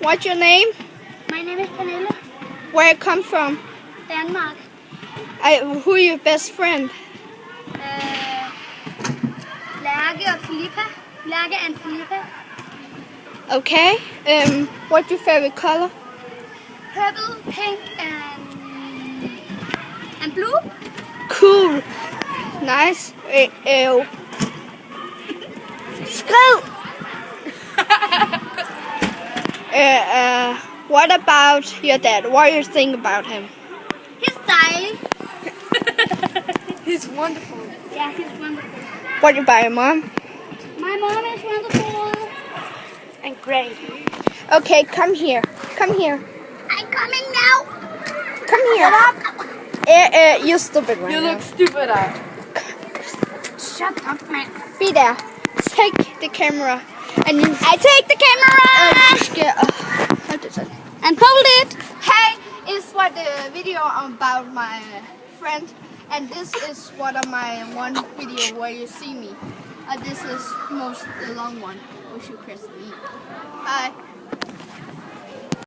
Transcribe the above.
What's your name? My name is Pernille. Where you come from? Denmark. Who are your best friend? Lærke og Filippa. Lærke and Filippa. Okay. What's your favorite color? Purple, pink, and blue. Cool. Nice. Skriv. What about your dad? What do you think about him? He's stylish. He's wonderful. Yeah, he's wonderful. What about your mom? My mom is wonderful. And great. Okay, come here. Come here. I'm coming now. Come here. You're stupid right now. You look stupid out. Shut up, man. Be there. Take the camera. And you... I take the camera and hold it. Hey, it's what the video about my friend, and this is one of my video where you see me. This is the long one, which you can see. Bye.